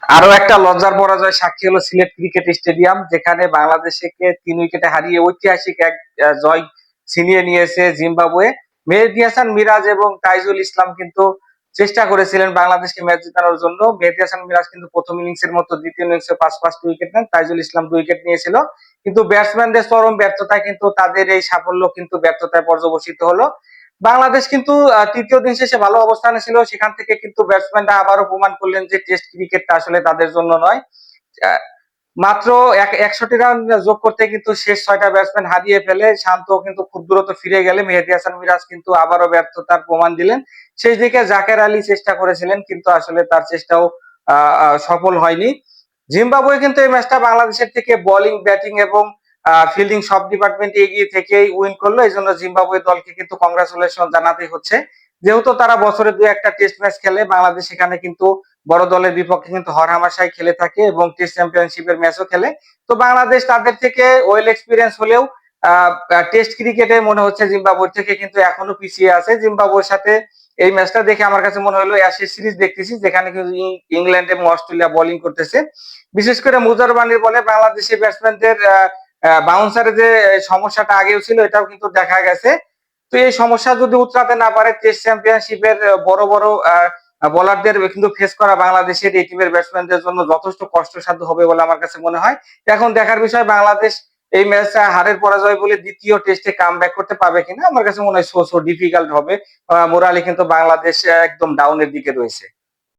আরো একটা লজ্জার পরাজয় সাক্ষী হলো সিলেট ক্রিকেট স্টেডিয়াম, যেখানে বাংলাদেশকে 3 উইকেটে হারিয়ে ঐতিহাসিক এক জয় ছিনিয়ে নিয়েছে জিম্বাবুয়ে। মেহেদী হাসান মিরাজ এবং তাইজুল ইসলাম কিন্তু চেষ্টা করেছিলেন বাংলাদেশকে ম্যাচ জেতানোর জন্য। মেহেদী হাসান মিরাজ কিন্তু প্রথম ইনিংসের মতো দ্বিতীয় ইনিংসে 5 উইকেট নেন, তাইজুল ইসলাম 2 উইকেট নিয়েছিল। কিন্তু ব্যাটসম্যানদের চরম ব্যর্থতায় কিন্তু তাদের এই সাফল্য কিন্তু ব্যর্থতায় পর্যবসিত হলো। বাংলাদেশ কিন্তু তৃতীয় দিন শেষে ভালো অবস্থানে ছিল, সেখান থেকে কিন্তু ব্যাটসম্যানরা আবারও প্রমাণ করলেন যে টেস্ট ক্রিকেটটা আসলে তাদের জন্য নয়। আহ, মাত্র 61 রান যোগ করতে কিন্তু শেষ 6টা ব্যাটসম্যান হারিয়ে ফেলে শান্ত কিন্তু খুব দ্রুত ফিরে গেলে মেহেদী হাসান মিরাজ কিন্তু আবারও ব্যর্থতার প্রমাণ দিলেন। শেষ দিকে জাকের আলী চেষ্টা করেছিলেন, কিন্তু আসলে তার চেষ্টাও সফল হয়নি। জিম্বাবুয়ে কিন্তু এই ম্যাচটা বাংলাদেশের থেকে বোলিং, ব্যাটিং এবং ফিল্ডিং সব ডিপার্টমেন্টে এগিয়ে থেকেই উইন করলো। এই জন্য জিম্বাবুয়ে দলকে কিন্তু কংগ্রাচুলেশন জানাতে হচ্ছে। যেহেতু তারা বছরে 2-1টা টেস্ট ম্যাচ খেলে, বাংলাদেশ এখানে কিন্তু বড় দলের বিপক্ষে কিন্তু হরহামেশাই খেলে থাকে এবং টেস্ট চ্যাম্পিয়নশিপের ম্যাচও খেলে। তো বাংলাদেশ তাদের থেকে ওয়েল এক্সপিরিয়েন্স হলেও টেস্ট ক্রিকেটে মনে হচ্ছে জিম্বাবুয়ে থেকে কিন্তু এখনো পিছিয়ে আছে। জিম্বাবুয়ের সাথে এই ম্যাচটা দেখে আমার কাছে মনে হলো অ্যাশেজ সিরিজ দেখতেছি, যেখানে কিন্তু ইংল্যান্ড এবং অস্ট্রেলিয়া বোলিং করতেছে। বিশেষ করে মুজার বানির বলে বাংলাদেশি ব্যাটসম্যানদের বাউন্সারের যে সমস্যাটা আগেও ছিল, এটাও কিন্তু দেখা গেছে। তো এই সমস্যা যদি উতরাতে না পারে, টেস্ট চ্যাম্পিয়নশিপের বড় বড় বোলারদের কিন্তু ফেস করা বাংলাদেশের এই টিমের ব্যাটসম্যানদের জন্য যথেষ্ট কষ্টসাধ্য হবে বলে আমার কাছে মনে হয়। এখন দেখার বিষয় বাংলাদেশ এই ম্যাচটা হারের পরাজয় বলে দ্বিতীয় টেস্টে কামব্যাক করতে পারবে কিনা। আমার কাছে মনে হয় সো ডিফিকাল্ট হবে। মোরালি কিন্তু বাংলাদেশ একদম ডাউনের দিকে রয়েছে।